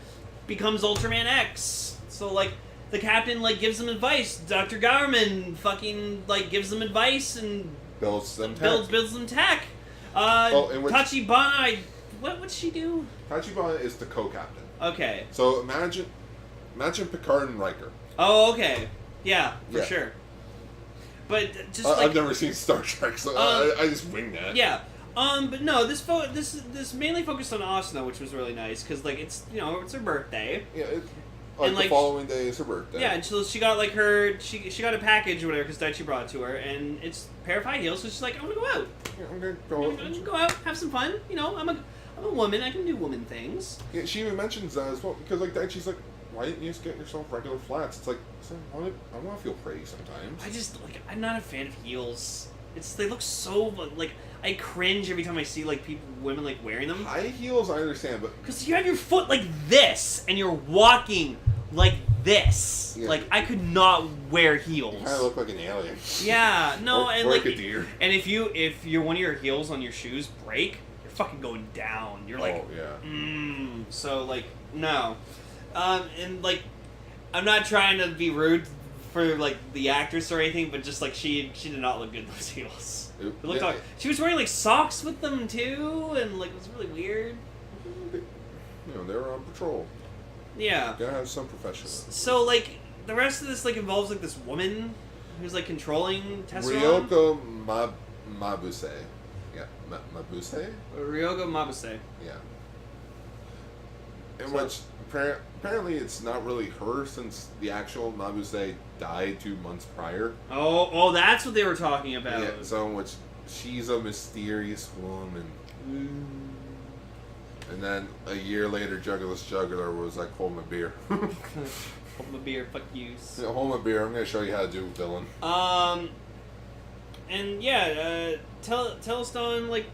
becomes Ultraman X. So like the captain like gives them advice. Dr. Garman fucking like gives them advice and builds them tech. Tachibana, what would she do? Tachibana is the co-captain. Okay. So imagine Picard and Riker. Oh, okay. Yeah, for sure. But just like... I've never seen Star Trek, so I just wing that. Yeah. But no, this mainly focused on Asuna, which was really nice, because, like, it's, you know, it's her birthday. Yeah, the following day is her birthday. Yeah, and so she got, like, she got a package or whatever, because Daichi brought it to her, and it's a pair of high heels, so she's like, I'm gonna go out. Yeah, I'm gonna go out, have some fun. You know, I'm a woman, I can do woman things. Yeah, she even mentions that as well, because, like, Daichi's like, why didn't you just get yourself regular flats? It's like, I want to feel pretty sometimes. I'm not a fan of heels. They look so, like, I cringe every time I see, like, women, like, wearing them. High heels, I understand, but... Because you have your foot like this, and you're walking like this. Yeah. Like, I could not wear heels. You kind of look like an alien. Yeah, no, or like a deer. And if one of your heels on your shoes break, you're fucking going down. You're like, so, like, no. And, like, I'm not trying to be rude for, like, the actress or anything, but just, like, she did not look good in those heels. It looked like she was wearing, like, socks with them, too, and, like, it was really weird. You know, they were on patrol. Yeah. Gotta have some professionalism. So, like, the rest of this, like, involves, like, this woman who's, like, controlling Tesseract. Ryoko Mabuse. Yeah, Mabuse? Ryoko Mabuse. Yeah. In which... Apparently, it's not really her since the actual Mabuse died 2 months prior. Oh, that's what they were talking about. Yeah, so in which she's a mysterious woman. And then a year later, Juggerless Juggler was like, hold my beer. Hold my beer, fuck you. Yeah, hold my beer, I'm going to show you how to do villain. And yeah, Telestone, like,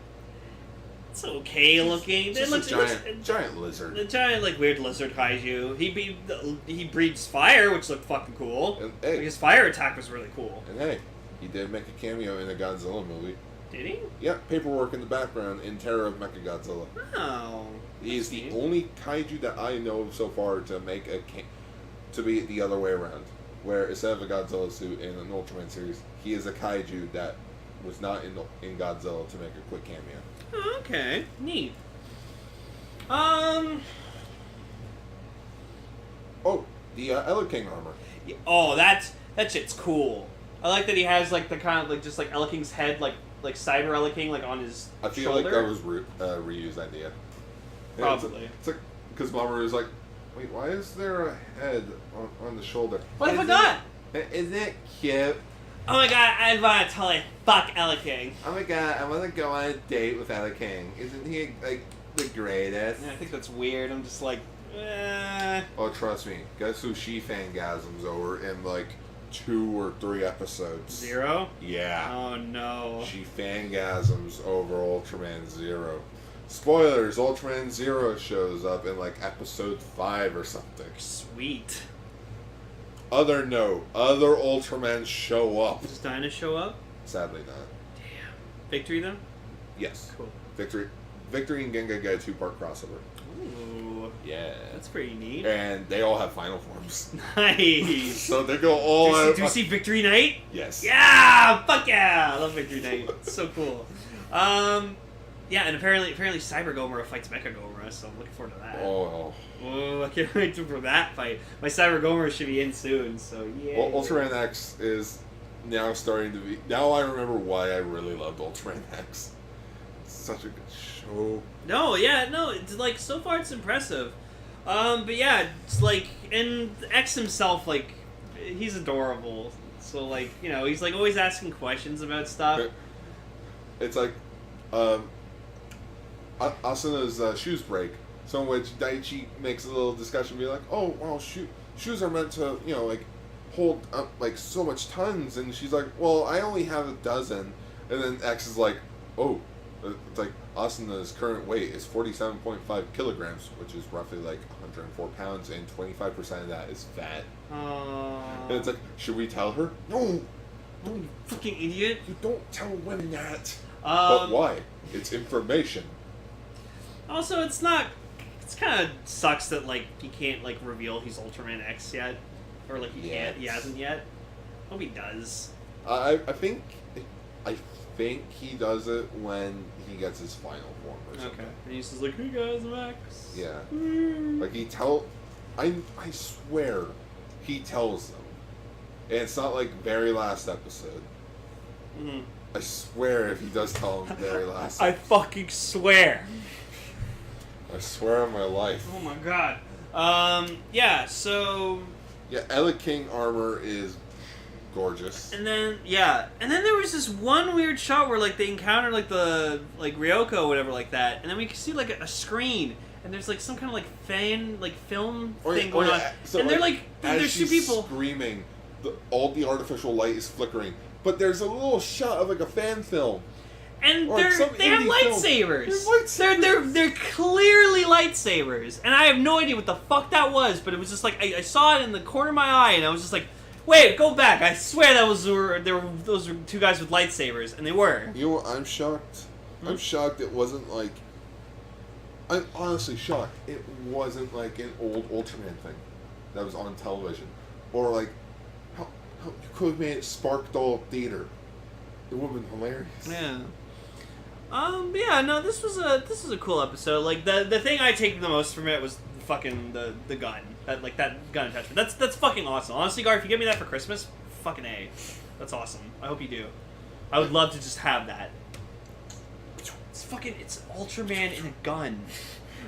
it's okay looking. It looks giant lizard. A giant, like, weird lizard kaiju. He breathes fire, which looked fucking cool. And, hey, like, his fire attack was really cool. And hey, he did make a cameo in a Godzilla movie. Did he? Yeah, paperwork in the background in Terror of Mechagodzilla. Oh. He's the only kaiju that I know of so far to make to be the other way around. Where instead of a Godzilla suit in an Ultraman series, he is a kaiju that was not in Godzilla to make a quick cameo. Oh, okay. Neat. Oh, the Eleking Armor. Oh, that shit's cool. I like that he has, like, the kind of, like, just, like, Eleking's head, like Cyber Eleking, like, on his I feel shoulder. like that was reused idea. Probably. It's like, because Mamoru was like, wait, why is there a head on the shoulder? What if I got? Isn't it cute? Oh my god, I want to totally fuck Eleking. Oh my god, I want to go on a date with Eleking. Isn't he, like, the greatest? Yeah, I think that's weird. I'm just like, Oh, trust me. Guess who she fangasms over in, like, 2 or 3 episodes? 0? Yeah. Oh no. She fangasms over Ultraman Zero. Spoilers, Ultraman Zero shows up in, like, episode 5 or something. Sweet. Other Ultramen show up. Does Dinah show up? Sadly not. Damn. Victory, though? Yes. Cool. Victory and Genga get a 2-part crossover. Ooh. Yeah. That's pretty neat. And they all have final forms. Nice. So they go all out. Do you see Victory Night? Yes. Yeah! Fuck yeah! I love Victory Night. It's so cool. Yeah, and apparently Cyber Gomora fights Mecha Gomora, so I'm looking forward to that. Oh. I can't wait for that fight. My Cyber Gomora should be in soon, so yeah. Well, Ultraman X is now starting to be... Now I remember why I really loved Ultraman X. It's such a good show. No, it's like, so far it's impressive. But yeah, it's like, and X himself, like, he's adorable. So, like, you know, he's like always asking questions about stuff. It's like, Asuna's shoes break. So in which Daichi makes a little discussion, be like, "Oh, well, shoes are meant to, like, hold up like so much tons," and she's like, "Well, I only have a dozen," and then X is like, "Oh, it's like Asuna's current weight is 47.5 kilograms, which is roughly like 104 pounds, and 25% of that is fat." And it's like, should we tell her? No, Oh, you fucking idiot! you don't tell women that. But why? It's information. Also, it's not. It's kind of sucks that like he can't like reveal he's Ultraman X yet, or like he can't. He hasn't yet. Hope he does. I think he does it when he gets his final form or something. Okay. And he's just like, "Hey guys, I'm X." Yeah. Like I swear, he tells them, and it's not like very last episode. Mm-hmm. I swear, if he does tell them very last. I fucking swear. I swear on my life. Oh my god. Yeah, so... Yeah, Eleking Armor is gorgeous. And then there was this one weird shot where, like, they encounter, like, the, like, Ryoko or whatever like that, and then we can see, like, a screen, and there's, like, some kind of, like, film thing going on. So, and they're, like, there's two people... screaming, all the artificial light is flickering, but there's a little shot of, like, a fan film. And they have lightsabers. They're clearly lightsabers, and I have no idea what the fuck that was. But it was just like I saw it in the corner of my eye, and I was just like, "Wait, go back! I swear those were two guys with lightsabers, and they were." You know what? I'm shocked. I'm shocked it wasn't like. I'm honestly shocked it wasn't like an old Ultraman thing that was on television, or like how you could have made it Spark Doll Theater. It would have been hilarious. Yeah. Yeah, no, this was a cool episode. Like the thing I take the most from it was fucking the gun. That gun attachment. That's fucking awesome. Honestly, Gar, if you give me that for Christmas, fucking A. That's awesome. I hope you do. I would love to just have that. It's Ultraman in a gun.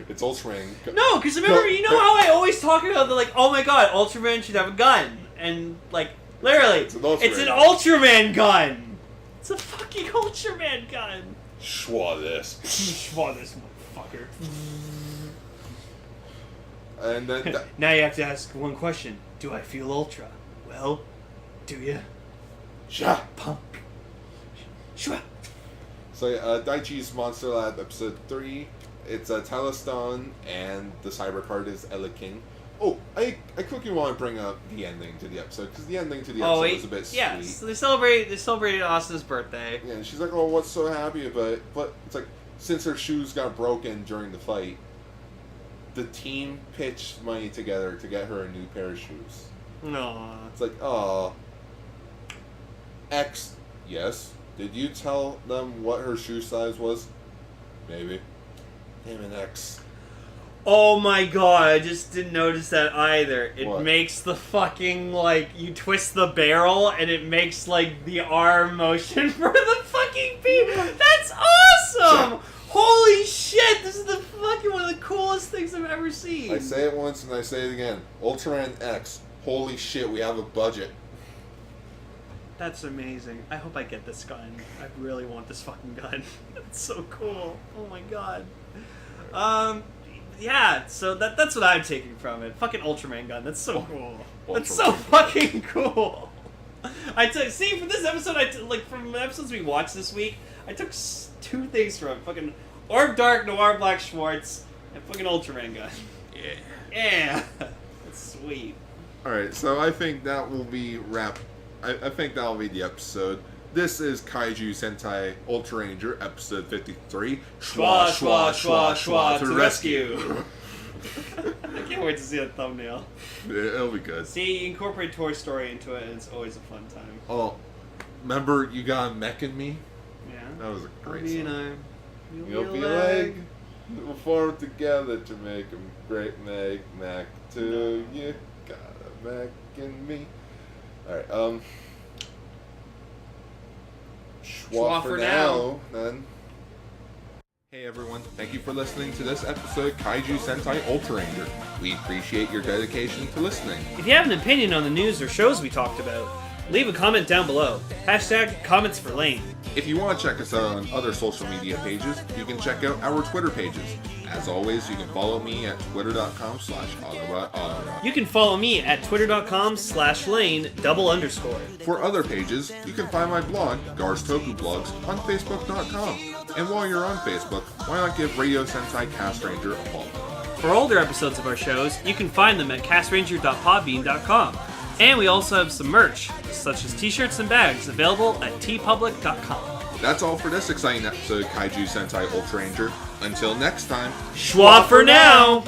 It's Ultraman. No, because remember, you know how I always talk about the like, oh my god, Ultraman should have a gun, and like literally, it's an Ultraman gun. It's a fucking Ultraman gun. Schwa this. Schwa this, motherfucker. And then... now you have to ask one question. Do I feel Ultra? Well, do you? Shwa. Punk. Shwa. So, Daichi's Monster Lab, Episode 3. It's Talistone, and the cyber card is Eleking. Oh, I quickly want to bring up the ending to the episode, because the ending to the episode was a bit sweet. Yes, they celebrated Austin's birthday. Yeah, and she's like, "Oh, what's so happy about it?" But it's like, since her shoes got broken during the fight, the team pitched money together to get her a new pair of shoes. No. It's like, oh. X, yes. Did you tell them what her shoe size was? Maybe. Damn it, X. Oh my god, I just didn't notice that either. It makes the fucking, like, you twist the barrel and it makes, like, the arm motion for the fucking beam. That's awesome! Holy shit, this is the fucking one of the coolest things I've ever seen. I say it once and I say it again. Ultraman X. Holy shit, we have a budget. That's amazing. I hope I get this gun. I really want this fucking gun. It's so cool. Oh my god. Yeah, so that's what I'm taking from it. Fucking Ultraman gun. That's so cool. That's so fucking cool. See, from this episode, from the episodes we watched this week, I took two things from it. Fucking Orb Dark, Noir Black Schwarz, and fucking Ultraman gun. Yeah. Yeah. That's sweet. Alright, so I think that will be I think that'll be the episode. This is Kaiju Sentai Ultraranger, episode 53. Schwa, schwa, schwa, schwa, to rescue. I can't wait to see that thumbnail. It'll be good. See, you incorporate Toy Story into it, and it's always a fun time. Oh, remember You Got a Mech in Me? Yeah. That was a great Me song. and You'll be a leg. We'll form together to make a great mech to you. Got a mech in me. Alright, Schwa for now, then. Hey everyone, thank you for listening to this episode Kaiju Sentai Ultraranger. We appreciate your dedication to listening. If you have an opinion on the news or shows we talked about, Leave a comment down below. Hashtag comments for Lane. If you want to check us out on other social media pages, you can check out our Twitter pages. As always, you can follow me at twitter.com/AutoGar. You can follow me at twitter.com/Lane__. For other pages, you can find my blog, Gar's Toku Blogs, on Facebook.com. And while you're on Facebook, why not give Radio Sentai Castranger a follow? For older episodes of our shows, you can find them at castranger.podbean.com. And we also have some merch, such as t-shirts and bags, available at tpublic.com. That's all for this exciting episode of Kaiju Sentai Ultraranger. Until next time, Schwa for now!